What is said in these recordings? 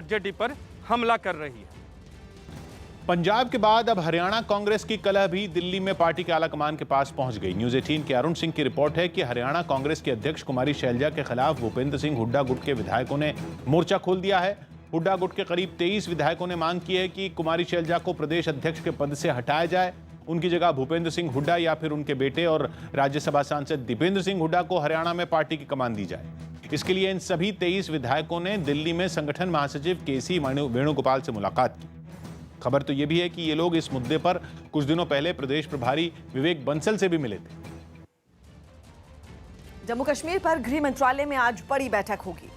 RJD पर हमला कर रही है। पंजाब के बाद अब हरियाणा कांग्रेस की कलह भी दिल्ली में पार्टी के आलाकमान के पास पहुंच गई। न्यूज़ 18 के अरुण सिंह की रिपोर्ट है कि हरियाणा कांग्रेस के अध्यक्ष कुमारी शैलजा के खिलाफ भूपेंद्र सिंह हुड्डा गुट के विधायकों ने मोर्चा खोल दिया है। हुड्डा गुट के करीब 23 विधायकों ने मांग की है कि कुमारी शैलजा को प्रदेश अध्यक्ष के पद से हटाया जाए। उनकी जगह भूपेंद्र सिंह हुड्डा या फिर उनके बेटे और राज्यसभा सांसद दीपेंद्र सिंह हुड्डा को हरियाणा में पार्टी की कमान दी जाए। इसके लिए इन सभी 23 विधायकों ने दिल्ली में संगठन महासचिव केसी वेणुगोपाल से मुलाकात की। खबर तो यह भी है कि ये लोग इस मुद्दे पर कुछ दिनों पहले प्रदेश प्रभारी विवेक बंसल से भी मिले थे। जम्मू कश्मीर पर गृह मंत्रालय में आज बड़ी बैठक होगी।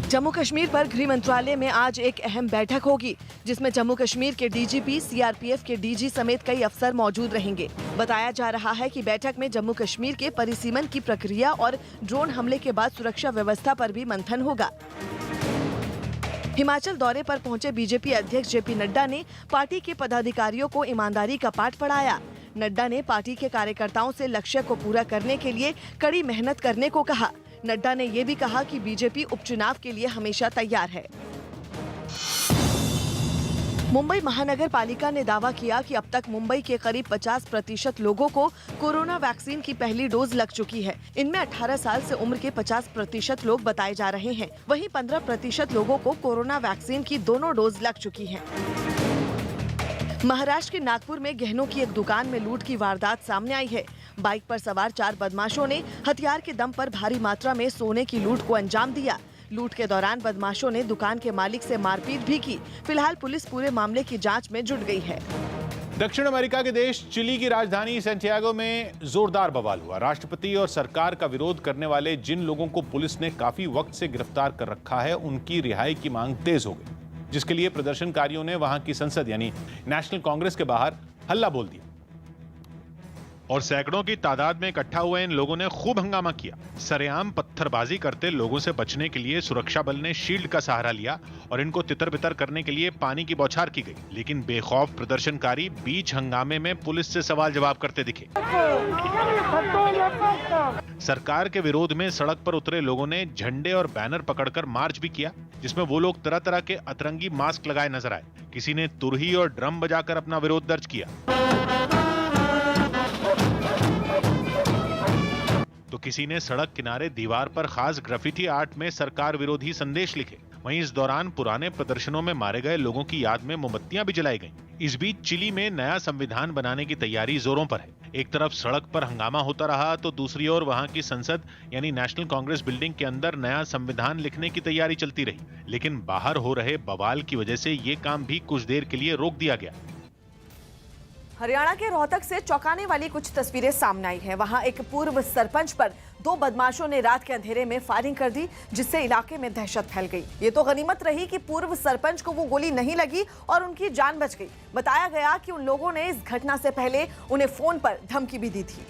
जम्मू कश्मीर पर गृह मंत्रालय में आज एक अहम बैठक होगी, जिसमें जम्मू कश्मीर के डीजीपी, सीआरपीएफ के डीजी समेत कई अफसर मौजूद रहेंगे। बताया जा रहा है कि बैठक में जम्मू कश्मीर के परिसीमन की प्रक्रिया और ड्रोन हमले के बाद सुरक्षा व्यवस्था पर भी मंथन होगा। हिमाचल दौरे पर पहुंचे बीजेपी अध्यक्ष जेपी नड्डा ने पार्टी के पदाधिकारियों को ईमानदारी का पाठ पढ़ाया। नड्डा ने पार्टी के कार्यकर्ताओं से लक्ष्य को पूरा करने के लिए कड़ी मेहनत करने को कहा। नड्डा ने ये भी कहा कि बीजेपी उपचुनाव के लिए हमेशा तैयार है। मुंबई महानगर पालिका ने दावा किया कि अब तक मुंबई के करीब 50% लोगों को कोरोना वैक्सीन की पहली डोज लग चुकी है। इनमें 18 साल से उम्र के 50% लोग बताए जा रहे हैं। वहीं 15% लोगों को कोरोना वैक्सीन की दोनों डोज लग चुकी है। महाराष्ट्र के नागपुर में गहनों की एक दुकान में लूट की वारदात सामने आई है। बाइक पर सवार 4 बदमाशों ने हथियार के दम पर भारी मात्रा में सोने की लूट को अंजाम दिया। लूट के दौरान बदमाशों ने दुकान के मालिक से मारपीट भी की। फिलहाल पुलिस पूरे मामले की जांच में जुट गई है। दक्षिण अमेरिका के देश चिली की राजधानी सैंटियागो में जोरदार बवाल हुआ। राष्ट्रपति और सरकार का विरोध करने वाले जिन लोगों को पुलिस ने काफी वक्त से गिरफ्तार कर रखा है, उनकी रिहाई की मांग तेज हो गई, जिसके लिए प्रदर्शनकारियों ने वहां की संसद यानी नेशनल कांग्रेस के बाहर हल्ला बोल दिया और सैकड़ों की तादाद में इकट्ठा हुए इन लोगों ने खूब हंगामा किया। सरेआम पत्थरबाजी करते लोगों से बचने के लिए सुरक्षा बल ने शील्ड का सहारा लिया और इनको तितर-बितर करने के लिए पानी की बौछार की गई। लेकिन बेखौफ प्रदर्शनकारी बीच हंगामे में पुलिस से सवाल जवाब करते दिखे। सरकार के विरोध में सड़क पर उतरे लोगों ने झंडे और बैनर पकड़कर मार्च भी किया, जिसमें वो लोग तरह तरह के अतरंगी मास्क लगाए नजर आए। किसी ने तुरही और ड्रम बजाकर अपना विरोध दर्ज किया, तो किसी ने सड़क किनारे दीवार पर खास ग्राफिटी आर्ट में सरकार विरोधी संदेश लिखे। वहीं इस दौरान पुराने प्रदर्शनों में मारे गए लोगों की याद में मोमबत्तियां भी जलाई गईं। इस बीच चिली में नया संविधान बनाने की तैयारी जोरों पर है। एक तरफ सड़क पर हंगामा होता रहा, तो दूसरी ओर वहां की संसद यानी नेशनल कांग्रेस बिल्डिंग के अंदर नया संविधान लिखने की तैयारी चलती रही। लेकिन बाहर हो रहे बवाल की वजह से ये काम भी कुछ देर के लिए रोक दिया गया। हरियाणा के रोहतक से चौंकाने वाली कुछ तस्वीरें सामने आई हैं। वहां एक पूर्व सरपंच पर 2 बदमाशों ने रात के अंधेरे में फायरिंग कर दी, जिससे इलाके में दहशत फैल गई। ये तो गनीमत रही कि पूर्व सरपंच को वो गोली नहीं लगी और उनकी जान बच गई। बताया गया कि उन लोगों ने इस घटना से पहले उन्हें फोन पर धमकी भी दी थी,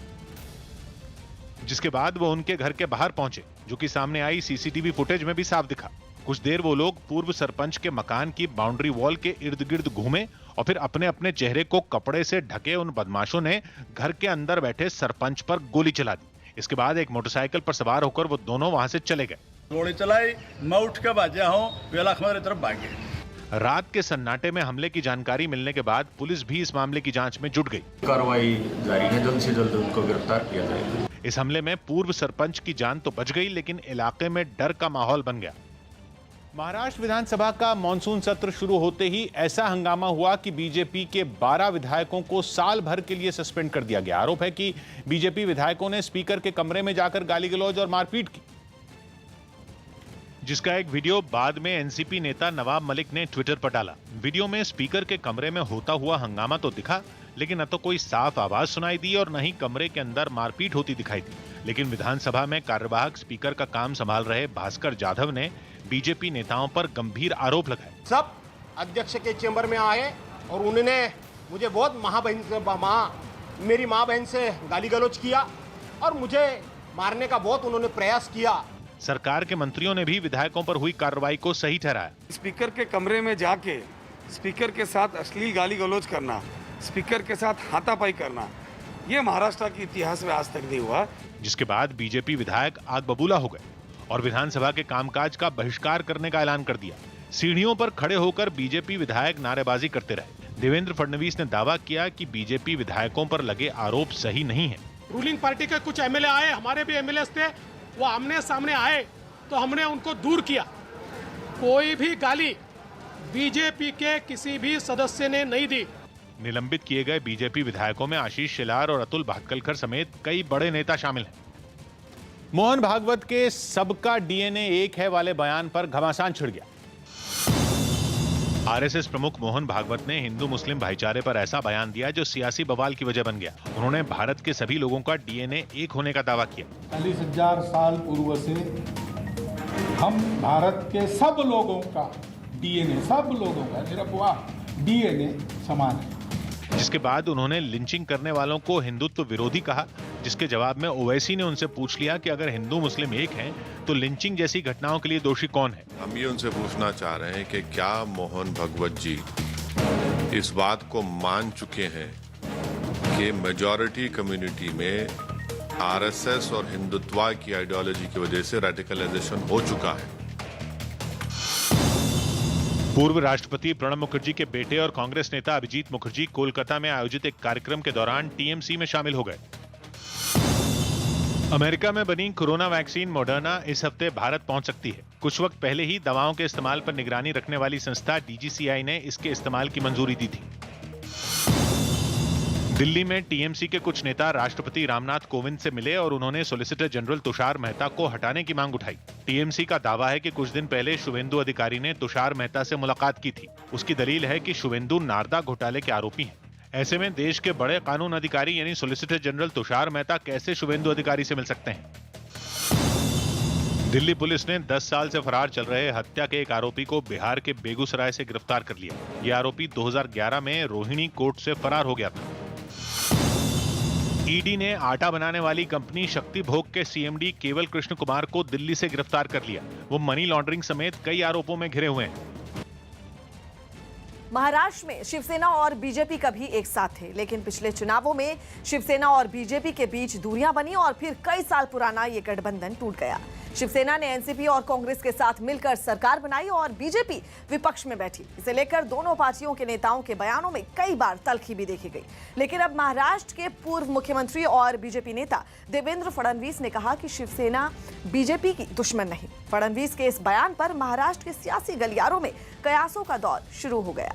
जिसके बाद वो उनके घर के बाहर पहुंचे, जो कि सामने आई सीसीटीवी फुटेज में भी साफ दिखा। कुछ देर वो लोग पूर्व सरपंच के मकान की बाउंड्री वॉल के इर्द गिर्द घूमे और फिर अपने अपने चेहरे को कपड़े से ढके उन बदमाशों ने घर के अंदर बैठे सरपंच पर गोली चला दी। इसके बाद एक मोटरसाइकिल पर सवार होकर वो दोनों वहां से चले गए। गोली चलाई, मैं उठ के भाजा हूं, वेला हमारी तरफ भागे। रात के सन्नाटे में हमले की जानकारी मिलने के बाद पुलिस भी इस मामले की जांच में जुट गई। कार्रवाई जारी है, जल्द से जल्द उनको गिरफ्तार किया जाएगा। इस हमले में पूर्व सरपंच की जान तो बच गई, लेकिन इलाके में डर का माहौल बन गया। महाराष्ट्र विधानसभा का मॉनसून सत्र शुरू होते ही ऐसा हंगामा हुआ कि बीजेपी के 12 विधायकों को साल भर के लिए सस्पेंड कर दिया गया। आरोप है कि बीजेपी विधायकों ने स्पीकर के कमरे में जाकर गाली गलौज और मारपीट की, जिसका एक वीडियो बाद में एनसीपी नेता नवाब मलिक ने ट्विटर पर डाला। वीडियो में स्पीकर के कमरे में होता हुआ हंगामा तो दिखा, लेकिन न तो कोई साफ आवाज सुनाई दी और न ही कमरे के अंदर मारपीट होती दिखाई दी। लेकिन विधानसभा में कार्यवाहक स्पीकर का काम संभाल रहे भास्कर जाधव ने बीजेपी नेताओं पर गंभीर आरोप लगाए। सब अध्यक्ष के चेंबर में आए और उन्होंने मुझे बहुत मेरी माँ बहन से गाली गलौज किया और मुझे मारने का बहुत उन्होंने प्रयास किया। सरकार के मंत्रियों ने भी विधायकों पर हुई कार्रवाई को सही ठहराया। स्पीकर के कमरे में जाके स्पीकर के साथ अश्लील गाली गलौज करना, स्पीकर के साथ हाथापाई करना, ये महाराष्ट्र के इतिहास में आज तक नहीं हुआ। जिसके बाद बीजेपी विधायक आग बबूला हो गए और विधानसभा के कामकाज का बहिष्कार करने का ऐलान कर दिया। सीढ़ियों पर खड़े होकर बीजेपी विधायक नारेबाजी करते रहे। देवेंद्र फडणवीस ने दावा किया कि बीजेपी विधायकों पर लगे आरोप सही नहीं है। रूलिंग पार्टी के कुछ एमएलए आए, हमारे भी एमएलए थे, वो आमने सामने आए तो हमने उनको दूर किया। कोई भी गाली बीजेपी के किसी भी सदस्य ने नहीं दी। निलंबित किए गए बीजेपी विधायकों में आशीष शेलार और अतुल भाटकलकर समेत कई बड़े नेता शामिल हैं। मोहन भागवत के सबका डीएनए एक है वाले बयान पर घमासान छिड़ गया। आरएसएस प्रमुख मोहन भागवत ने हिंदू मुस्लिम भाईचारे पर ऐसा बयान दिया जो सियासी बवाल की वजह बन गया। उन्होंने भारत के सभी लोगों का डीएनए एक होने का दावा किया। 40,000 साल पूर्व से हम भारत के सब लोगों का डीएनए, सब लोगों का निरपवाह डीएनए समान है। जिसके बाद उन्होंने लिंचिंग करने वालों को हिंदुत्व विरोधी कहा, जिसके जवाब में ओवैसी ने उनसे पूछ लिया कि अगर हिंदू मुस्लिम एक हैं तो लिंचिंग जैसी घटनाओं के लिए दोषी कौन है। हम ये उनसे पूछना चाह रहे हैं कि क्या मोहन भागवत जी इस बात को मान चुके हैं कि मेजॉरिटी कम्युनिटी में आरएसएस और हिंदुत्व की आइडियोलॉजी की वजह से रेडिकलाइजेशन हो चुका है। पूर्व राष्ट्रपति प्रणब मुखर्जी के बेटे और कांग्रेस नेता अभिजीत मुखर्जी कोलकाता में आयोजित एक कार्यक्रम के दौरान टीएमसी में शामिल हो गए। अमेरिका में बनी कोरोना वैक्सीन मॉडर्ना इस हफ्ते भारत पहुंच सकती है। कुछ वक्त पहले ही दवाओं के इस्तेमाल पर निगरानी रखने वाली संस्था डीजीसीआई ने इसके इस्तेमाल की मंजूरी दी थी। दिल्ली में टीएमसी के कुछ नेता राष्ट्रपति रामनाथ कोविंद से मिले और उन्होंने सॉलिसिटर जनरल तुषार मेहता को हटाने की मांग उठाई। टीएमसी का दावा है कि कुछ दिन पहले शुवेंदु अधिकारी ने तुषार मेहता से मुलाकात की थी। उसकी दलील है कि शुवेंदु नारदा घोटाले के आरोपी हैं। ऐसे में देश के बड़े कानून अधिकारी यानी सॉलिसिटर जनरल तुषार मेहता कैसे शुवेंदु अधिकारी से मिल सकते हैं। दिल्ली पुलिस ने 10 साल से फरार चल रहे हत्या के एक आरोपी को बिहार के बेगूसराय से गिरफ्तार कर लिया। यह आरोपी 2011 में रोहिणी कोर्ट से फरार हो गया था। ईडी ने आटा बनाने वाली कंपनी शक्ति भोग के सीएमडी केवल कृष्ण कुमार को दिल्ली से गिरफ्तार कर लिया। वो मनी लॉन्ड्रिंग समेत कई आरोपों में घिरे हुए हैं। महाराष्ट्र में शिवसेना और बीजेपी कभी एक साथ थे, लेकिन पिछले चुनावों में शिवसेना और बीजेपी के बीच दूरियां बनी और फिर कई साल पुराना ये गठबंधन टूट गया। शिवसेना ने एनसीपी और कांग्रेस के साथ मिलकर सरकार बनाई और बीजेपी विपक्ष में बैठी। इसे लेकर दोनों पार्टियों के नेताओं के बयानों में कई बार तल्खी भी देखी गई। लेकिन अब महाराष्ट्र के पूर्व मुख्यमंत्री और बीजेपी नेता देवेंद्र फडणवीस ने कहा कि शिवसेना बीजेपी की दुश्मन नहीं। फडणवीस के इस बयान पर महाराष्ट्र के सियासी गलियारों में कयासों का दौर शुरू हो गया।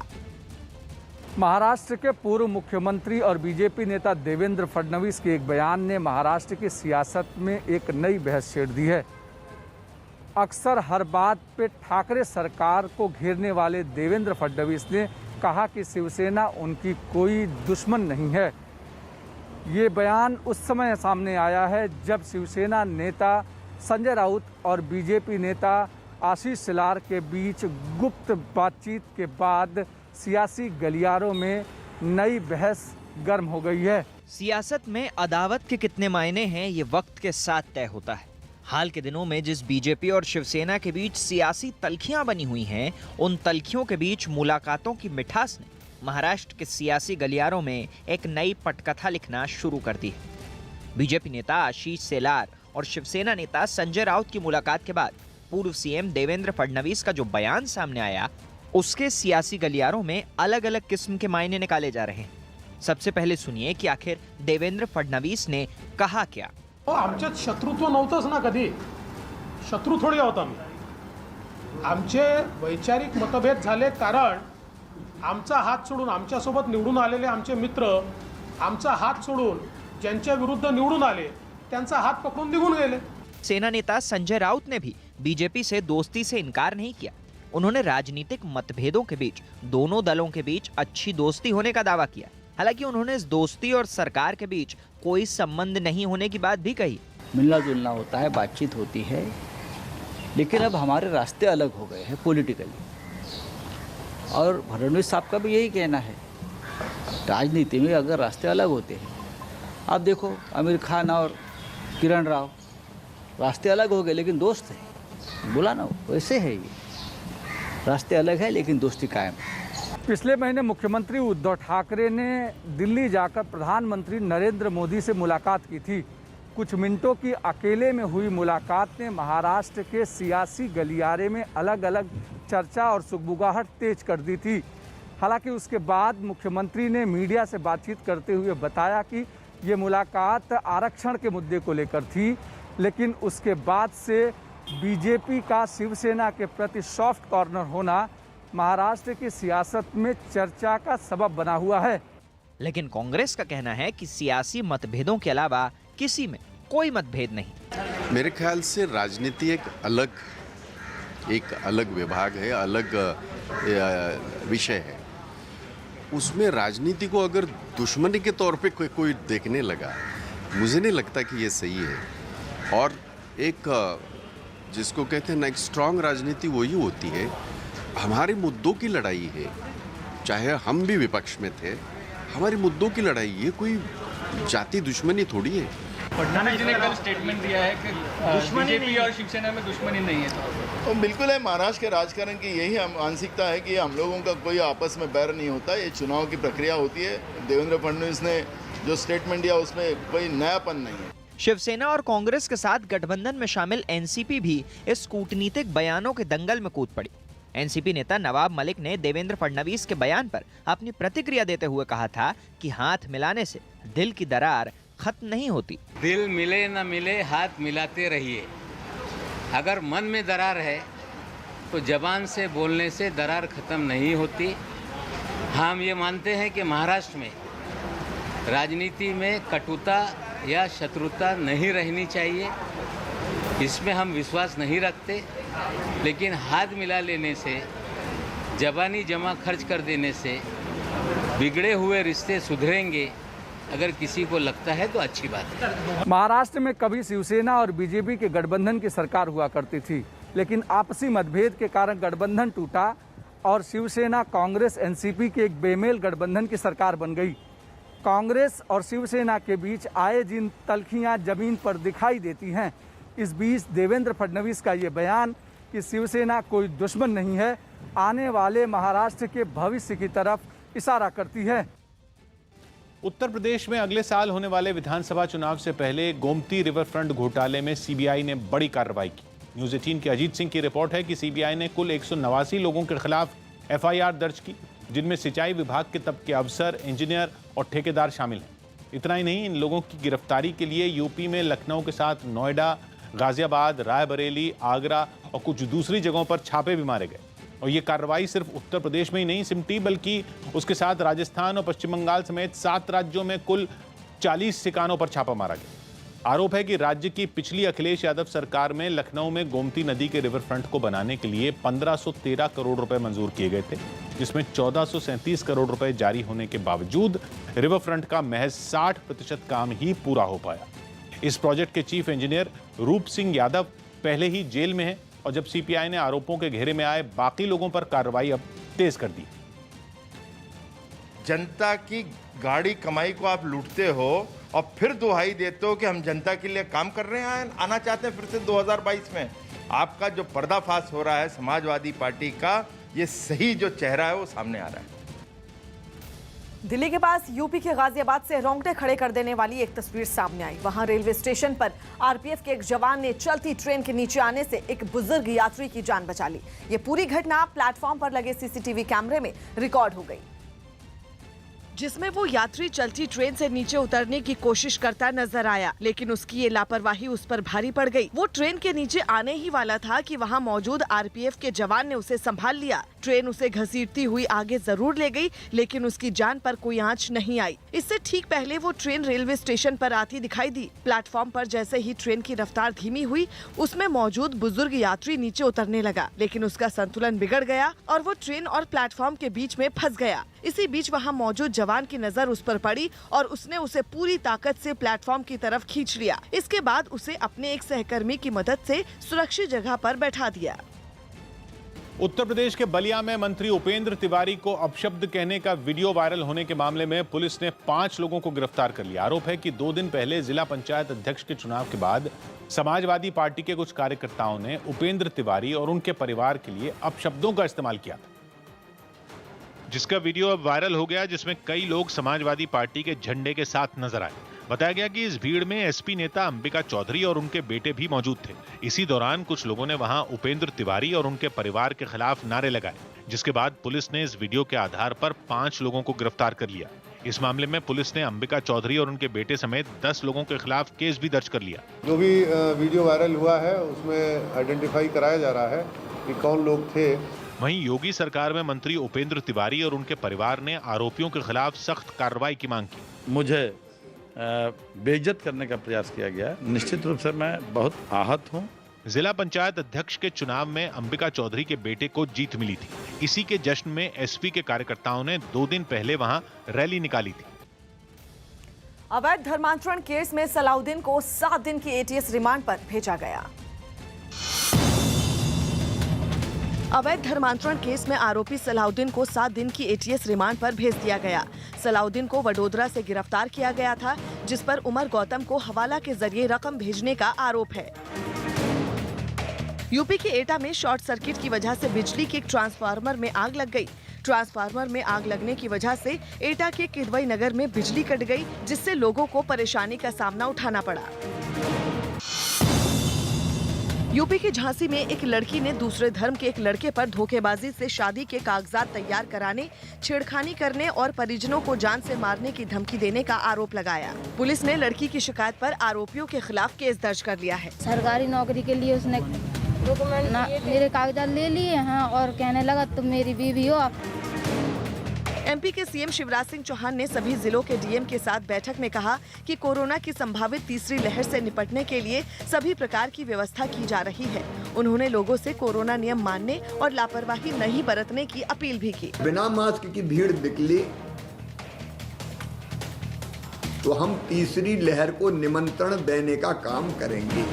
महाराष्ट्र के पूर्व मुख्यमंत्री और बीजेपी नेता देवेंद्र फडणवीस के एक बयान ने महाराष्ट्र की सियासत में एक नई बहस छेड़ दी है। अक्सर हर बात पे ठाकरे सरकार को घेरने वाले देवेंद्र फडणवीस ने कहा कि शिवसेना उनकी कोई दुश्मन नहीं है। ये बयान उस समय सामने आया है जब शिवसेना नेता संजय राउत और बीजेपी नेता आशीष शेलार के बीच गुप्त बातचीत के बाद सियासी गलियारों में नई बहस गर्म हो गई है। सियासत में अदावत के कितने मायने हैं ये वक्त के साथ तय होता है। हाल के दिनों में जिस बीजेपी और शिवसेना के बीच सियासी तल्खियां बनी हुई हैं, उन तल्खियों के बीच मुलाकातों की मिठास ने महाराष्ट्र के सियासी गलियारों में एक नई पटकथा लिखना शुरू कर दी है। बीजेपी नेता आशीष शेलार और शिवसेना नेता संजय राउत की मुलाकात के बाद पूर्व सीएम देवेंद्र फडणवीस का जो बयान सामने आया, उसके सियासी गलियारों में अलग अलग किस्म के मायने निकाले जा रहे हैं। सबसे पहले सुनिए कि आखिर देवेंद्र फडणवीस ने कहा क्या। आमच्यात शत्रुत्व नव्हतंच ना, कधी शत्रू थोडी होता मी। आमचे वैचारिक मतभेद झाले कारण आमचा हात सोडून आमच्यासोबत निवडून आलेले आमचे मित्र आमचा हात सोडून ज्यांच्या विरुद्ध निवडून आले त्यांचा हात पकडून निघून गेले। सेना नेता संजय राउत ने भी बीजेपी से दोस्ती से इनकार नहीं किया। उन्होंने राजनीतिक मतभेदों के बीच दोनों दलों के बीच अच्छी दोस्ती होने का दावा किया। हालांकि उन्होंने इस दोस्ती और सरकार के बीच कोई संबंध नहीं होने की बात भी कही। मिलना जुलना होता है, बातचीत होती है, लेकिन अब हमारे रास्ते अलग हो गए हैं पॉलिटिकली। और फडणवीस साहब का भी यही कहना है, राजनीति में अगर रास्ते अलग होते हैं, आप देखो आमिर खान और किरण राव रास्ते अलग हो गए लेकिन दोस्त हैं। बोला ना, वैसे है ये, रास्ते अलग है लेकिन दोस्ती कायम है। पिछले महीने मुख्यमंत्री उद्धव ठाकरे ने दिल्ली जाकर प्रधानमंत्री नरेंद्र मोदी से मुलाकात की थी कुछ मिनटों की अकेले में हुई मुलाकात ने महाराष्ट्र के सियासी गलियारे में अलग अलग चर्चा और सुगबुगाहट तेज कर दी थी। हालांकि उसके बाद मुख्यमंत्री ने मीडिया से बातचीत करते हुए बताया कि ये मुलाकात आरक्षण के मुद्दे को लेकर थी, लेकिन उसके बाद से बीजेपी का शिवसेना के प्रति सॉफ्ट कॉर्नर होना महाराष्ट्र की सियासत में चर्चा का सबब बना हुआ है। लेकिन कांग्रेस का कहना है कि सियासी मतभेदों के अलावा किसी में कोई मतभेद नहीं। मेरे ख्याल से राजनीति एक अलग विभाग है, अलग विषय है। उसमें राजनीति को अगर दुश्मनी के तौर पे कोई देखने लगा, मुझे नहीं लगता कि ये सही है। और एक जिसको कहते हैं ना, एक स्ट्रांग राजनीति वही होती है, हमारे मुद्दों की लड़ाई है, चाहे हम भी विपक्ष में थे, हमारे मुद्दों की लड़ाई, ये कोई जाति दुश्मनी थोड़ी है। फडणवीस जी ने कल स्टेटमेंट दिया है कि बीजेपी और शिवसेना में दुश्मनी नहीं है। तो बिल्कुल है, महाराष्ट्र के राजकारण की यही मानसिकता है कि हम लोगों का कोई आपस में बैर नहीं होता, ये चुनाव की प्रक्रिया होती है। देवेंद्र फडणवीस ने जो स्टेटमेंट दिया उसमें कोई नयापन नहीं है। शिवसेना और कांग्रेस के साथ गठबंधन में शामिल एनसीपी भी इस कूटनीतिक बयानों के दंगल में कूद पड़ी। एनसीपी नेता नवाब मलिक ने देवेंद्र फडणवीस के बयान पर अपनी प्रतिक्रिया देते हुए कहा था कि हाथ मिलाने से दिल की दरार खत्म नहीं होती। दिल मिले न मिले, हाथ मिलाते रहिए। अगर मन में दरार है तो जबान से बोलने से दरार खत्म नहीं होती। हम ये मानते हैं कि महाराष्ट्र में राजनीति में कटुता या शत्रुता नहीं रहनी चाहिए, इसमें हम विश्वास नहीं रखते। लेकिन हाथ मिला लेने से, जबानी जमा खर्च कर देने से बिगड़े हुए रिश्ते सुधरेंगे, अगर किसी को लगता है तो अच्छी बात है। महाराष्ट्र में कभी शिवसेना और बीजेपी के गठबंधन की सरकार हुआ करती थी, लेकिन आपसी मतभेद के कारण गठबंधन टूटा और शिवसेना कांग्रेस एनसीपी के एक बेमेल गठबंधन की सरकार बन गई। कांग्रेस और शिवसेना के बीच आए दिन तल्खियां जमीन पर दिखाई देती हैं। इस बीच देवेंद्र फडणवीस का ये बयान कि शिवसेना कोई दुश्मन नहीं है, आने वाले महाराष्ट्र के भविष्य की तरफ इशारा करती है। उत्तर प्रदेश में अगले साल होने वाले विधानसभा चुनाव से पहले गोमती रिवर फ्रंट घोटाले में सीबीआई ने बड़ी कार्रवाई की। न्यूज़ 18 के अजीत सिंह की रिपोर्ट है कि सीबीआई ने कुल 189 लोगों के खिलाफ एफआईआर दर्ज की, जिनमें सिंचाई विभाग के तबके अफसर, इंजीनियर और ठेकेदार शामिल हैं। इतना ही नहीं, इन लोगों की गिरफ्तारी के लिए यूपी में लखनऊ के साथ नोएडा, गाजियाबाद, रायबरेली, आगरा और कुछ दूसरी जगहों पर छापे भी मारे गए। और ये कार्रवाई सिर्फ उत्तर प्रदेश में ही नहीं सिमटी, बल्कि उसके साथ राजस्थान और पश्चिम बंगाल समेत 7 राज्यों में कुल 40 ठिकानों पर छापा मारा गया। आरोप है कि राज्य की पिछली अखिलेश यादव सरकार में लखनऊ में गोमती नदी के रिवर फ्रंट को बनाने के लिए 1513 करोड़ रुपए मंजूर किए गए थे, जिसमें 1437 करोड़ रुपए जारी होने के बावजूद रिवर फ्रंट का महज 60% काम ही पूरा हो पाया। इस प्रोजेक्ट के चीफ इंजीनियर रूप सिंह यादव पहले ही जेल में है और जब सीपीआई ने आरोपों के घेरे में आए बाकी लोगों पर कार्रवाई अब तेज कर दी। जनता की गाड़ी कमाई को आप लूटते हो और फिर दुहाई देते हो कि हम जनता के लिए काम कर रहे हैं, आना चाहते हैं फिर से 2022 में। आपका जो पर्दाफाश हो रहा है समाजवादी पार्टी का, ये सही जो चेहरा है वो सामने आ रहा है। दिल्ली के पास यूपी के गाजियाबाद से रोंगटे खड़े कर देने वाली एक तस्वीर सामने आई। वहां रेलवे स्टेशन पर आरपीएफ के एक जवान ने चलती ट्रेन के नीचे आने से एक बुजुर्ग यात्री की जान बचा ली। ये पूरी घटना प्लेटफॉर्म पर लगे सीसीटीवी कैमरे में रिकॉर्ड हो गई, जिसमें वो यात्री चलती ट्रेन से नीचे उतरने की कोशिश करता नजर आया, लेकिन उसकी ये लापरवाही उस पर भारी पड़ गई। वो ट्रेन के नीचे आने ही वाला था कि वहाँ मौजूद आरपीएफ के जवान ने उसे संभाल लिया। ट्रेन उसे घसीटती हुई आगे जरूर ले गई, लेकिन उसकी जान पर कोई आंच नहीं आई। इससे ठीक पहले वो ट्रेन रेलवे स्टेशन पर आती दिखाई दी। प्लेटफॉर्म पर जैसे ही ट्रेन की रफ्तार धीमी हुई, उसमें मौजूद बुजुर्ग यात्री नीचे उतरने लगा, लेकिन उसका संतुलन बिगड़ गया और वो ट्रेन और प्लेटफॉर्म के बीच में फंस गया। इसी बीच वहाँ मौजूद जवान की नजर उस पर पड़ी और उसने उसे पूरी ताकत से प्लेटफॉर्म की तरफ खींच लिया। इसके बाद उसे अपने एक सहकर्मी की मदद से सुरक्षित जगह पर बैठा दिया। उत्तर प्रदेश के बलिया में मंत्री उपेंद्र तिवारी को अपशब्द कहने का वीडियो वायरल होने के मामले में पुलिस ने 5 लोगों को गिरफ्तार कर लिया। आरोप है कि 2 दिन पहले जिला पंचायत अध्यक्ष के चुनाव के बाद समाजवादी पार्टी के कुछ कार्यकर्ताओं ने उपेंद्र तिवारी और उनके परिवार के लिए अपशब्दों का इस्तेमाल किया था, जिसका वीडियो अब वायरल हो गया, जिसमें कई लोग समाजवादी पार्टी के झंडे के साथ नजर आए। बताया गया कि इस भीड़ में एसपी नेता अंबिका चौधरी और उनके बेटे भी मौजूद थे। इसी दौरान कुछ लोगों ने वहां उपेंद्र तिवारी और उनके परिवार के खिलाफ नारे लगाए, जिसके बाद पुलिस ने इस वीडियो के आधार पर 5 लोगों को गिरफ्तार कर लिया। इस मामले में पुलिस ने अंबिका चौधरी और उनके बेटे समेत 10 लोगों के खिलाफ केस भी दर्ज कर लिया। जो भी वीडियो वायरल हुआ है उसमें आइडेंटिफाई कराया जा रहा है कि कौन लोग थे। वहीं योगी सरकार में मंत्री उपेंद्र तिवारी और उनके परिवार ने आरोपियों के खिलाफ सख्त कार्रवाई की मांग की। मुझे बेइज्जत करने का प्रयास किया गया। निश्चित रूप से मैं बहुत आहत हूँ। जिला पंचायत अध्यक्ष के चुनाव में अंबिका चौधरी के बेटे को जीत मिली थी। इसी के जश्न में एसपी के कार्यकर्ताओं ने 2 दिन पहले वहां रैली निकाली थी। अवैध धर्मांतरण केस में सलाउद्दीन को 7 दिन की एटीएस रिमांड पर भेजा गया। अवैध धर्मांतरण केस में आरोपी सलाउद्दीन को 7 दिन की एटीएस रिमांड पर भेज दिया गया। सलाउद्दीन को वडोदरा से गिरफ्तार किया गया था, जिस पर उमर गौतम को हवाला के जरिए रकम भेजने का आरोप है। यूपी के एटा में शॉर्ट सर्किट की वजह से बिजली के एक ट्रांसफार्मर में आग लग गई। ट्रांसफार्मर में आग लगने की वजह से एटा के किदवई नगर में बिजली कट गई, जिससे लोगों को परेशानी का सामना उठाना पड़ा। यूपी के झांसी में एक लड़की ने दूसरे धर्म के एक लड़के पर धोखेबाजी से शादी के कागजात तैयार कराने, छेड़खानी करने और परिजनों को जान से मारने की धमकी देने का आरोप लगाया। पुलिस ने लड़की की शिकायत पर आरोपियों के खिलाफ केस दर्ज कर लिया है। सरकारी नौकरी के लिए उसने मेरे कागजात ले लिए हैं और कहने लगा तुम मेरी बीवी हो। एमपी के सीएम शिवराज सिंह चौहान ने सभी जिलों के डीएम के साथ बैठक में कहा कि कोरोना की संभावित तीसरी लहर से निपटने के लिए सभी प्रकार की व्यवस्था की जा रही है। उन्होंने लोगों से कोरोना नियम मानने और लापरवाही नहीं बरतने की अपील भी की। बिना मास्क की भीड़ निकली तो हम तीसरी लहर को निमंत्रण देने का काम करेंगे।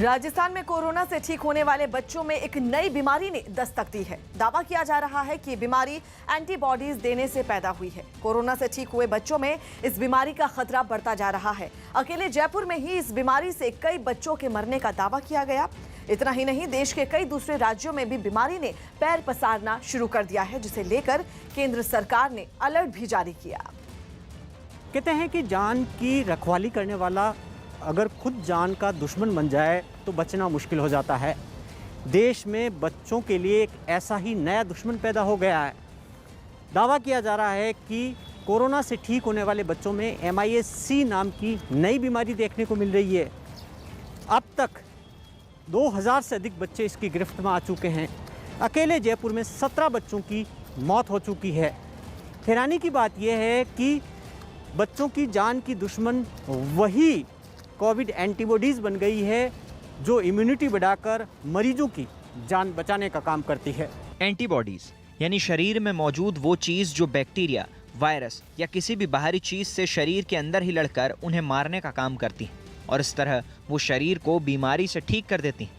राजस्थान में कोरोना से ठीक होने वाले बच्चों में एक नई बीमारी ने दस्तक दी है। दावा किया जा रहा है कि बीमारी एंटीबॉडीज देने से पैदा हुई है। कोरोना से ठीक हुए बच्चों में इस बीमारी का खतरा बढ़ता जा रहा है। अकेले जयपुर में ही इस बीमारी से कई बच्चों के मरने का दावा किया गया। इतना ही नहीं, देश के कई दूसरे राज्यों में भी बीमारी ने पैर पसारना शुरू कर दिया है, जिसे लेकर केंद्र सरकार ने अलर्ट भी जारी किया। कहते हैं कि जान की रखवाली करने वाला अगर खुद जान का दुश्मन बन जाए तो बचना मुश्किल हो जाता है। देश में बच्चों के लिए एक ऐसा ही नया दुश्मन पैदा हो गया है। दावा किया जा रहा है कि कोरोना से ठीक होने वाले बच्चों में MIS-C नाम की नई बीमारी देखने को मिल रही है। अब तक 2000 से अधिक बच्चे इसकी गिरफ्त में आ चुके हैं। अकेले जयपुर में 17 बच्चों की मौत हो चुकी है। हैरानी की बात यह है कि बच्चों की जान की दुश्मन वही कोविड एंटीबॉडीज बन गई है जो इम्यूनिटी बढ़ाकर मरीजों की जान बचाने का काम करती है। एंटीबॉडीज यानी शरीर में मौजूद वो चीज जो बैक्टीरिया, वायरस या किसी भी बाहरी चीज से शरीर के अंदर ही लड़कर उन्हें मारने का काम करती हैं और इस तरह वो शरीर को बीमारी से ठीक कर देती हैं।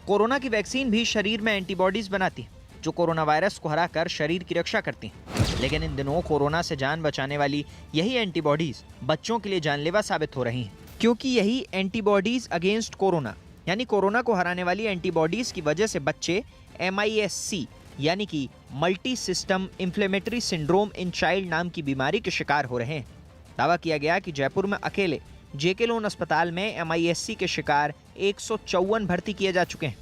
कोरोना की वैक्सीन भी शरीर में एंटीबॉडीज बनाती है जो कोरोना वायरस को हराकर शरीर की रक्षा करती हैं। लेकिन इन दिनों कोरोना से जान बचाने वाली यही एंटीबॉडीज बच्चों के लिए जानलेवा साबित हो रही हैं, क्योंकि यही एंटीबॉडीज अगेंस्ट कोरोना यानी कोरोना को हराने वाली एंटीबॉडीज की वजह से बच्चे MIS-C यानी कि multi system inflammatory syndrome in child नाम की बीमारी के शिकार हो रहे हैं। दावा किया गया कि जयपुर में अकेले JK लोन अस्पताल में MIS-C के शिकार 154 भर्ती किए जा चुके हैं।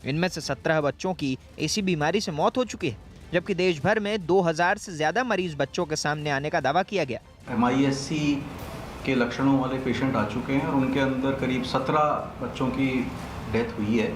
इनमें से 17 बच्चों की इसी बीमारी से मौत हो चुकी है, जबकि देश भर में 2000 से ज्यादा मरीज बच्चों के सामने आने का दावा किया गया। MIS-C के लक्षणों वाले पेशेंट आ चुके हैं और उनके अंदर करीब 17 बच्चों की डेथ हुई है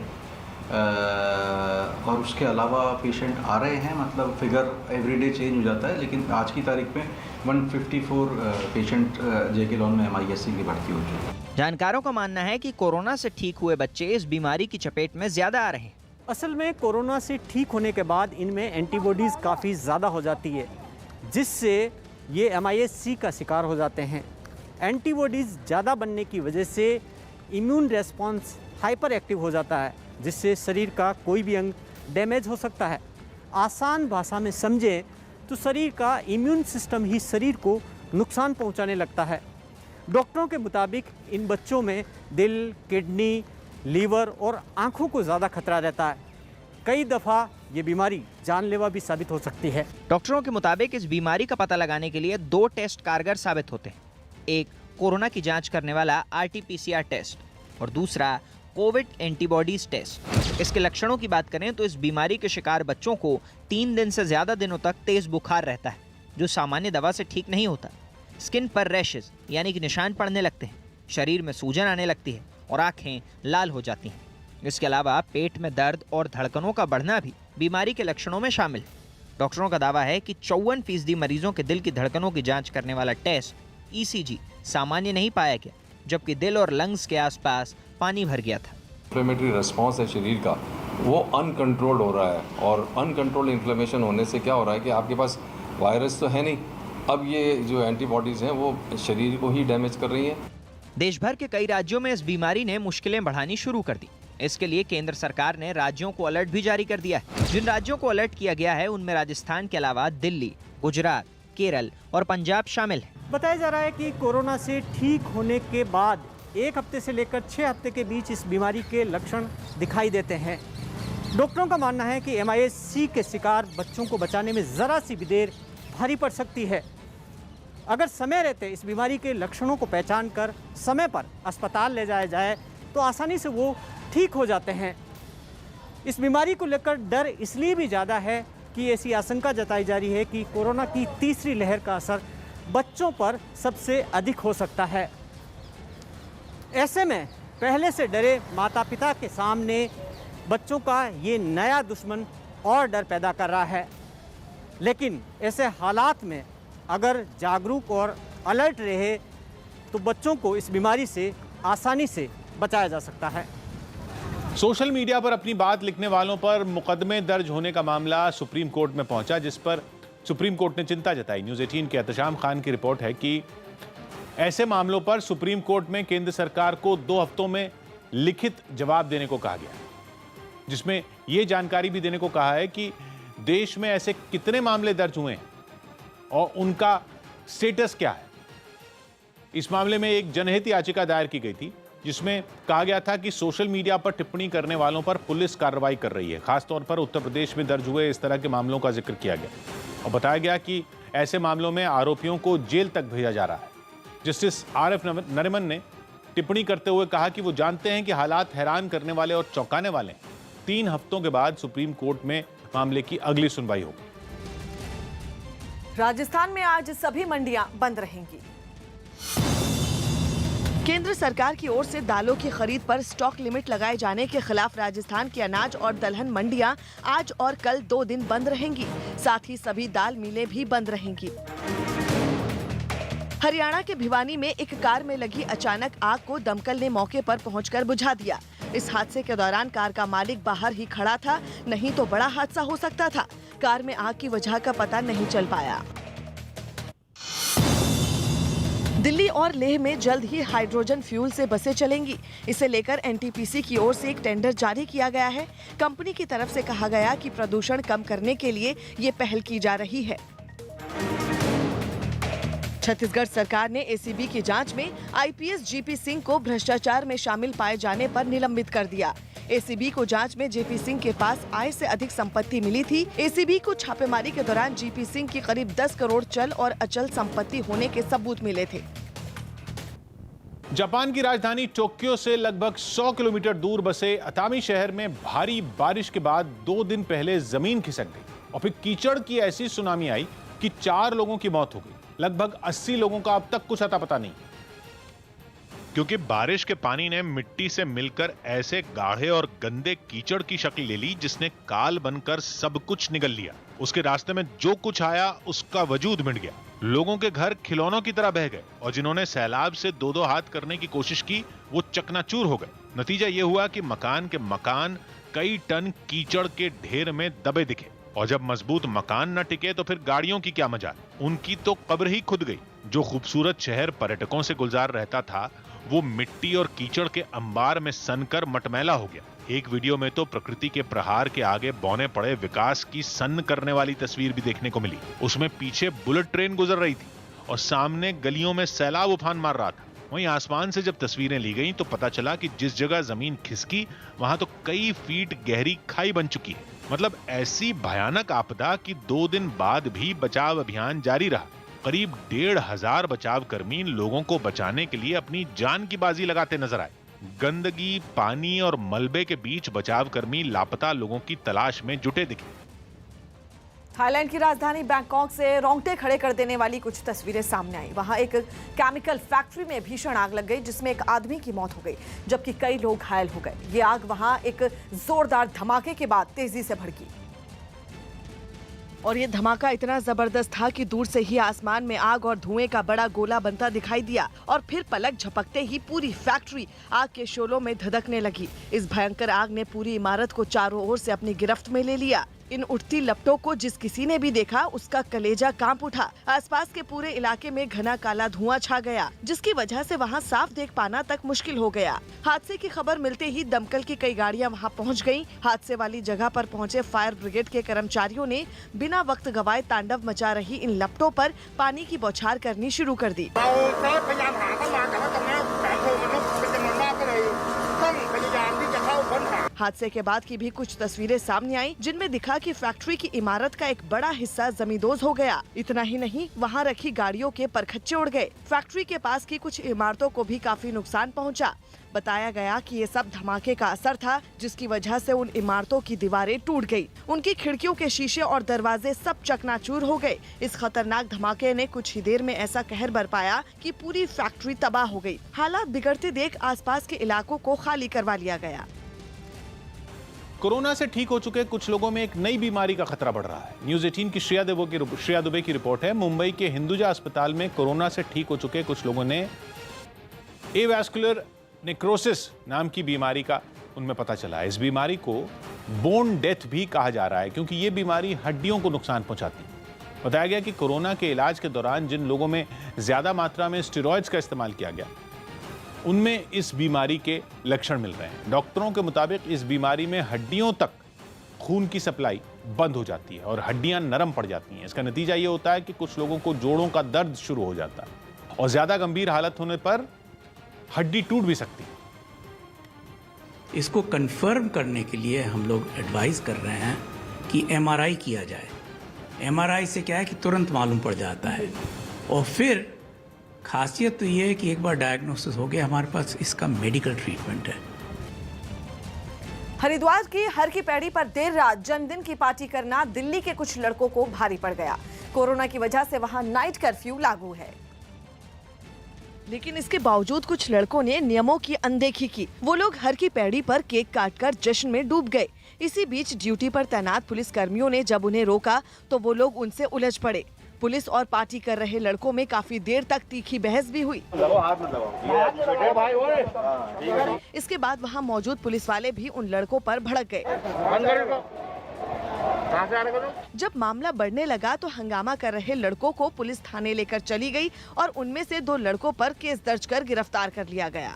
और उसके अलावा पेशेंट आ रहे हैं। मतलब फिगर एवरीडे चेंज हो जाता है, लेकिन आज की तारीख में 154 पेशेंट JK लोन में MIS-C की भर्ती हो चुके हैं। जानकारों का मानना है कि कोरोना से ठीक हुए बच्चे इस बीमारी की चपेट में ज्यादा आ रहे हैं। असल में कोरोना से ठीक होने के बाद इनमें एंटीबॉडीज़ काफ़ी ज़्यादा हो जाती है, जिससे ये MIS-C का शिकार हो जाते हैं। एंटीबॉडीज़ ज़्यादा बनने की वजह से इम्यून रेस्पॉन्स हाइपर एक्टिव हो जाता है, जिससे शरीर का कोई भी अंग डैमेज हो सकता है। आसान भाषा में समझें तो शरीर का इम्यून सिस्टम ही शरीर को नुकसान पहुंचाने लगता है। डॉक्टरों के मुताबिक इन बच्चों में दिल, किडनी, लीवर और आँखों को ज़्यादा खतरा रहता है। कई दफ़ा ये बीमारी जानलेवा भी साबित हो सकती है। डॉक्टरों के मुताबिक इस बीमारी का पता लगाने के लिए 2 टेस्ट कारगर साबित होते हैं। एक कोरोना की जांच करने वाला RT-PCR टेस्ट और दूसरा कोविड एंटीबॉडीज टेस्ट। इसके लक्षणों की बात करें तो इस बीमारी के शिकार बच्चों को 3 दिन से ज्यादा दिनों तक तेज बुखार रहता है, जो सामान्य दवा से ठीक नहीं होता। स्किन पर रैशेज यानी कि निशान पड़ने लगते हैं, शरीर में सूजन आने लगती है और आंखें लाल हो जाती हैं। इसके अलावा पेट में दर्द और धड़कनों का बढ़ना भी बीमारी के लक्षणों में शामिल है। डॉक्टरों का दावा है कि 54% मरीजों के दिल की धड़कनों की जांच करने वाला टेस्ट ECG सामान्य नहीं पाया गया, जबकि दिल और लंग्स के आसपास पानी भर गया था। इन्फ्लेमेटरी रिस्पॉन्स है शरीर का, वो अनकंट्रोल्ड हो रहा है और अनकंट्रोल्ड इन्फ्लेमेशन होने से क्या हो रहा है कि आपके पास वायरस तो है नहीं, अब ये जो एंटीबॉडीज़ हैं वो शरीर को ही डैमेज कर रही हैं। देश भर के कई राज्यों में इस बीमारी ने मुश्किलें बढ़ानी शुरू कर दी। इसके लिए केंद्र सरकार ने राज्यों को अलर्ट भी जारी कर दिया है। जिन राज्यों को अलर्ट किया गया है उनमें राजस्थान के अलावा दिल्ली, गुजरात, केरल और पंजाब शामिल है। बताया जा रहा है कि कोरोना से ठीक होने के बाद 1 हफ्ते से लेकर 6 हफ्ते के बीच इस बीमारी के लक्षण दिखाई देते हैं। डॉक्टरों का मानना है कि MIS-C के शिकार बच्चों को बचाने में ज़रा सी भी देर भारी पड़ सकती है। अगर समय रहते इस बीमारी के लक्षणों को पहचान कर समय पर अस्पताल ले जाया जाए तो आसानी से वो ठीक हो जाते हैं। इस बीमारी को लेकर डर इसलिए भी ज़्यादा है कि ऐसी आशंका जताई जा रही है कि कोरोना की तीसरी लहर का असर बच्चों पर सबसे अधिक हो सकता है। ऐसे में पहले से डरे माता पिता के सामने बच्चों का ये नया दुश्मन और डर पैदा कर रहा है। लेकिन ऐसे हालात में अगर जागरूक और अलर्ट रहे तो बच्चों को इस बीमारी से आसानी से बचाया जा सकता है। सोशल मीडिया पर अपनी बात लिखने वालों पर मुकदमे दर्ज होने का मामला सुप्रीम कोर्ट में पहुंचा, जिस पर सुप्रीम कोर्ट ने चिंता जताई। न्यूज़ 18 के एहतशाम खान की रिपोर्ट है कि ऐसे मामलों पर सुप्रीम कोर्ट में केंद्र सरकार को 2 हफ्तों में लिखित जवाब देने को कहा गया, जिसमें यह जानकारी भी देने को कहा है कि देश में ऐसे कितने मामले दर्ज हुए हैं और उनका स्टेटस क्या है। इस मामले में एक जनहित याचिका दायर की गई थी, जिसमें कहा गया था कि सोशल मीडिया पर टिप्पणी करने वालों पर पुलिस कार्रवाई कर रही है। खासतौर पर उत्तर प्रदेश में दर्ज हुए इस तरह के मामलों का जिक्र किया गया और बताया गया कि ऐसे मामलों में आरोपियों को जेल तक भेजा जा रहा है। जस्टिस RF नरिमन ने टिप्पणी करते हुए कहा कि वो जानते हैं कि हालात हैरान करने वाले और चौंकाने वाले हैं। 3 हफ्तों के बाद सुप्रीम कोर्ट में मामले की अगली सुनवाई होगी। राजस्थान में आज सभी मंडियां बंद रहेंगी। केंद्र सरकार की ओर से दालों की खरीद पर स्टॉक लिमिट लगाए जाने के खिलाफ राजस्थान की अनाज और दलहन मंडियां आज और कल 2 दिन बंद रहेंगी। साथ ही सभी दाल मिलें भी बंद रहेंगी। हरियाणा के भिवानी में एक कार में लगी अचानक आग को दमकल ने मौके पर पहुंचकर बुझा दिया। इस हादसे के दौरान कार का मालिक बाहर ही खड़ा था, नहीं तो बड़ा हादसा हो सकता था। कार में आग की वजह का पता नहीं चल पाया। दिल्ली और लेह में जल्द ही हाइड्रोजन फ्यूल से बसें चलेंगी। इसे लेकर NTPC की ओर से एक टेंडर जारी किया गया है। कंपनी की तरफ से कहा गया कि प्रदूषण कम करने के लिए ये पहल की जा रही है। छत्तीसगढ़ सरकार ने ACB की जांच में IPS GP सिंह को भ्रष्टाचार में शामिल पाए जाने पर निलंबित कर दिया। ACB को जांच में JP सिंह के पास आय से अधिक संपत्ति मिली थी। ACB को छापेमारी के दौरान JP सिंह की करीब 10 करोड़ चल और अचल संपत्ति होने के सबूत मिले थे। जापान की राजधानी टोक्यो से लगभग 100 किलोमीटर दूर बसे अतामी शहर में भारी बारिश के बाद 2 दिन पहले जमीन खिसक गई और फिर कीचड़ की ऐसी सुनामी आई कि 4 लोगों की मौत हो गई। लगभग 80 लोगों का अब तक कुछ अता पता नहीं, क्योंकि बारिश के पानी ने मिट्टी से मिलकर ऐसे गाढ़े और गंदे कीचड़ की शक्ल ले ली जिसने काल बनकर सब कुछ निगल लिया। उसके रास्ते में जो कुछ आया उसका वजूद मिट गया। लोगों के घर खिलौनों की तरह बह गए और जिन्होंने सैलाब से 2-2 हाथ करने की कोशिश की वो चकनाचूर हो गए। नतीजा ये हुआ कि मकान के मकान कई टन कीचड़ के ढेर में दबे दिखे और जब मजबूत मकान न टिके तो फिर गाड़ियों की क्या मजाल, उनकी तो कब्र ही खुद गई। जो खूबसूरत शहर पर्यटकों से गुलजार रहता था वो मिट्टी और कीचड़ के अंबार में सनकर मटमैला हो गया। एक वीडियो में तो प्रकृति के प्रहार के आगे बौने पड़े विकास की सन्न करने वाली तस्वीर भी देखने को मिली। उसमें पीछे बुलेट ट्रेन गुजर रही थी और सामने गलियों में सैलाब उफान मार रहा था। वहीं आसमान से जब तस्वीरें ली गईं तो पता चला कि जिस जगह जमीन खिसकी वहां तो कई फीट गहरी खाई बन चुकी है। मतलब ऐसी भयानक आपदा कि 2 दिन बाद भी बचाव अभियान जारी रहा। करीब 1,500 बचाव कर्मी लोगों को बचाने के लिए अपनी जान की बाजी लगाते नजर आए। गंदगी, पानी और मलबे के बीच बचाव कर्मी लापता लोगों की तलाश में जुटे दिखे। थाईलैंड की राजधानी बैंकॉक से रोंगटे खड़े कर देने वाली कुछ तस्वीरें सामने आई। वहां एक केमिकल फैक्ट्री में भीषण आग लग गई जिसमें एक आदमी की मौत हो गई जबकि कई लोग घायल हो गए। ये आग वहां एक जोरदार धमाके के बाद तेजी से भड़की और ये धमाका इतना जबरदस्त था कि दूर से ही आसमान में आग और धुएं का बड़ा गोला बनता दिखाई दिया और फिर पलक झपकते ही पूरी फैक्ट्री आग के शोलों में धधकने लगी। इस भयंकर आग ने पूरी इमारत को चारों ओर से अपनी गिरफ्त में ले लिया। इन उठती लपटों को जिस किसी ने भी देखा उसका कलेजा कांप उठा। आसपास के पूरे इलाके में घना काला धुआं छा गया जिसकी वजह से वहां साफ देख पाना तक मुश्किल हो गया। हादसे की खबर मिलते ही दमकल की कई गाड़ियां वहां पहुंच गईं। हादसे वाली जगह पर पहुंचे फायर ब्रिगेड के कर्मचारियों ने बिना वक्त गवाए तांडव मचा रही इन लपटों पर पानी की बौछार करनी शुरू कर दी। हादसे के बाद की भी कुछ तस्वीरें सामने आई जिनमें दिखा कि फैक्ट्री की इमारत का एक बड़ा हिस्सा जमींदोज हो गया। इतना ही नहीं, वहां रखी गाड़ियों के परखच्चे उड़ गए। फैक्ट्री के पास की कुछ इमारतों को भी काफी नुकसान पहुंचा। बताया गया कि ये सब धमाके का असर था जिसकी वजह से उन इमारतों की दीवारें टूट गई। उनकी खिड़कियों के शीशे और दरवाजे सब चकनाचूर हो गए। इस खतरनाक धमाके ने कुछ ही देर में ऐसा कहर बरपाया कि पूरी फैक्ट्री तबाह हो गई। हालात बिगड़ते देख आसपास के इलाकों को खाली करवा लिया गया। कोरोना से ठीक हो चुके कुछ लोगों में एक नई बीमारी का खतरा बढ़ रहा है। न्यूज़ 18 की श्रेया दुबे की रिपोर्ट है। मुंबई के हिंदुजा अस्पताल में कोरोना से ठीक हो चुके कुछ लोगों ने एवास्कुलर नेक्रोसिस नाम की बीमारी का उनमें पता चला है। इस बीमारी को बोन डेथ भी कहा जा रहा है क्योंकि ये बीमारी हड्डियों को नुकसान पहुंचाती है। बताया गया कि कोरोना के इलाज के दौरान जिन लोगों में ज्यादा मात्रा में स्टेरॉइड्स का इस्तेमाल किया गया उनमें इस बीमारी के लक्षण मिल रहे हैं। डॉक्टरों के मुताबिक इस बीमारी में हड्डियों तक खून की सप्लाई बंद हो जाती है और हड्डियां नरम पड़ जाती हैं। इसका नतीजा ये होता है कि कुछ लोगों को जोड़ों का दर्द शुरू हो जाता है और ज्यादा गंभीर हालत होने पर हड्डी टूट भी सकती है। इसको कंफर्म करने के लिए हम लोग एडवाइस कर रहे हैं कि एमआरआई किया जाए। एमआरआई से क्या है कि तुरंत मालूम पड़ जाता है और फिर खासियत तो ये है कि एक बार डायग्नोसिस हो गया हमारे पास इसका मेडिकल ट्रीटमेंट है। हरिद्वार की हर की पैड़ी पर देर रात जन्मदिन की पार्टी करना दिल्ली के कुछ लड़कों को भारी पड़ गया। कोरोना की वजह से वहां नाइट कर्फ्यू लागू है लेकिन इसके बावजूद कुछ लड़कों ने नियमों की अनदेखी की। वो लोग हर की पैड़ी पर केक काटकर जश्न में डूब गए। इसी बीच ड्यूटी पर तैनात पुलिस कर्मियों ने जब उन्हें रोका तो वो लोग उनसे उलझ पड़े। पुलिस और पार्टी कर रहे लड़कों में काफी देर तक तीखी बहस भी हुई। इसके बाद वहां मौजूद पुलिस वाले भी उन लड़कों पर भड़क गए। जब मामला बढ़ने लगा तो हंगामा कर रहे लड़कों को पुलिस थाने लेकर चली गई और उनमें से 2 लड़कों पर केस दर्ज कर गिरफ्तार कर लिया गया।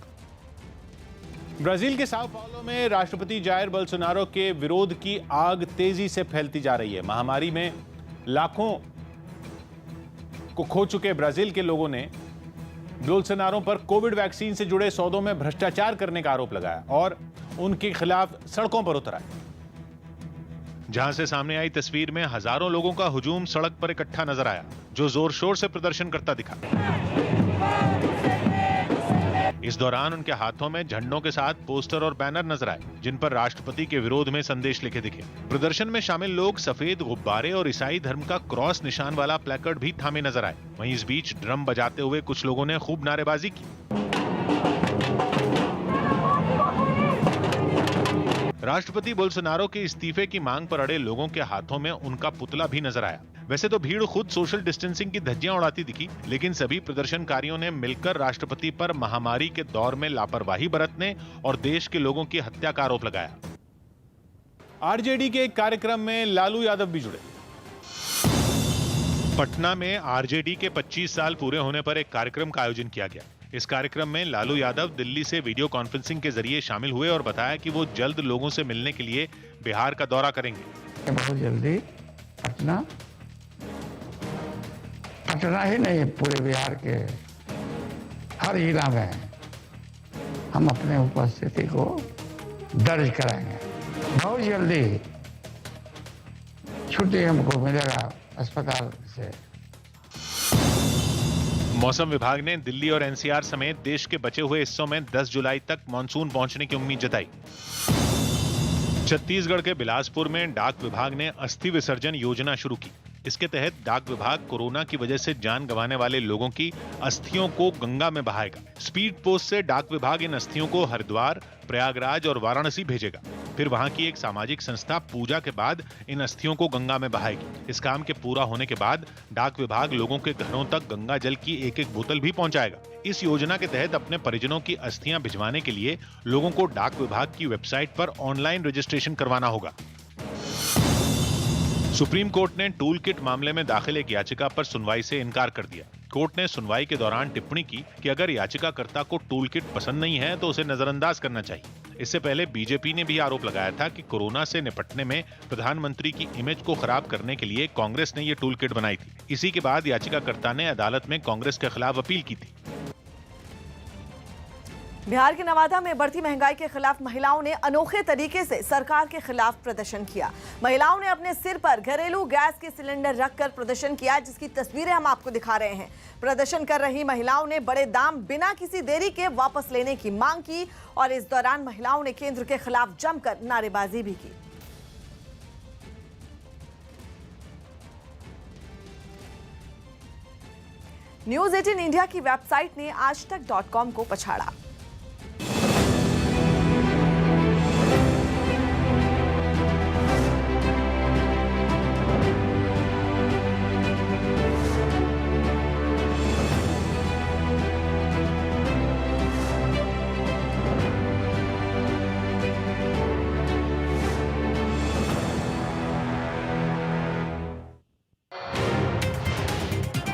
ब्राजील के साओ पाउलो में राष्ट्रपति जायर बोल्सोनारो के विरोध की आग तेजी से फैलती जा रही है। महामारी में लाखों को खो चुके ब्राजील के लोगों ने बोल्सोनारो पर कोविड वैक्सीन से जुड़े सौदों में भ्रष्टाचार करने का आरोप लगाया और उनके खिलाफ सड़कों पर उतर आए। जहां से सामने आई तस्वीर में हजारों लोगों का हुजूम सड़क पर इकट्ठा नजर आया जो जोर शोर से प्रदर्शन करता दिखा। इस दौरान उनके हाथों में झंडों के साथ पोस्टर और बैनर नजर आए जिन पर राष्ट्रपति के विरोध में संदेश लिखे दिखे। प्रदर्शन में शामिल लोग सफेद गुब्बारे और ईसाई धर्म का क्रॉस निशान वाला प्लेकार्ड भी थामे नजर आए। वहीं इस बीच ड्रम बजाते हुए कुछ लोगों ने खूब नारेबाजी की। राष्ट्रपति बोल्सोनारो के इस्तीफे की मांग पर अड़े लोगों के हाथों में उनका पुतला भी नजर आया। वैसे तो भीड़ खुद सोशल डिस्टेंसिंग की धज्जियां उड़ाती दिखी लेकिन सभी प्रदर्शनकारियों ने मिलकर राष्ट्रपति पर महामारी के दौर में लापरवाही बरतने और देश के लोगों की हत्या का आरोप लगाया। आरजेडी के एक कार्यक्रम में लालू यादव भी जुड़े। पटना में आरजेडी के 25 साल पूरे होने पर एक कार्यक्रम का आयोजन किया गया। इस कार्यक्रम में लालू यादव दिल्ली से वीडियो कॉन्फ्रेंसिंग के जरिए शामिल हुए और बताया कि वो जल्द लोगों से मिलने के लिए बिहार का दौरा करेंगे। बहुत जल्दी पटना ही नहीं पूरे बिहार के हर जिला में हम अपने उपस्थिति को दर्ज कराएंगे। बहुत जल्दी छुट्टी हमको मिलेगा अस्पताल से। मौसम विभाग ने दिल्ली और एनसीआर समेत देश के बचे हुए हिस्सों में 10 जुलाई तक मानसून पहुंचने की उम्मीद जताई। छत्तीसगढ़ के बिलासपुर में डाक विभाग ने अस्थि विसर्जन योजना शुरू की। इसके तहत डाक विभाग कोरोना की वजह से जान गंवाने वाले लोगों की अस्थियों को गंगा में बहाएगा। स्पीड पोस्ट से डाक विभाग इन अस्थियों को हरिद्वार, प्रयागराज और वाराणसी भेजेगा। फिर वहां की एक सामाजिक संस्था पूजा के बाद इन अस्थियों को गंगा में बहाएगी। इस काम के पूरा होने के बाद डाक विभाग लोगों के घरों तक गंगा जल की एक एक बोतल भी पहुंचाएगा। इस योजना के तहत अपने परिजनों की अस्थियां भिजवाने के लिए लोगों को डाक विभाग की वेबसाइट पर ऑनलाइन रजिस्ट्रेशन करवाना होगा। सुप्रीम कोर्ट ने टूल किट मामले में दाखिल एक याचिका पर सुनवाई से इनकार कर दिया। कोर्ट ने सुनवाई के दौरान टिप्पणी की कि अगर याचिकाकर्ता को टूल किट पसंद नहीं है तो उसे नजरअंदाज करना चाहिए। इससे पहले बीजेपी ने भी आरोप लगाया था कि कोरोना से निपटने में प्रधानमंत्री की इमेज को खराब करने के लिए कांग्रेस ने ये टूल किट बनाई थी। इसी के बाद याचिकाकर्ता ने अदालत में कांग्रेस के खिलाफ अपील की थी। बिहार के नवादा में बढ़ती महंगाई के खिलाफ महिलाओं ने अनोखे तरीके से सरकार के खिलाफ प्रदर्शन किया। महिलाओं ने अपने सिर पर घरेलू गैस के सिलेंडर रखकर प्रदर्शन किया, जिसकी तस्वीरें हम आपको दिखा रहे हैं। प्रदर्शन कर रही महिलाओं ने बड़े दाम बिना किसी देरी के वापस लेने की मांग की और इस दौरान महिलाओं ने केंद्र के खिलाफ जमकर नारेबाजी भी की। न्यूज़ 18 इंडिया की वेबसाइट ने आजतक.com को पछाड़ा।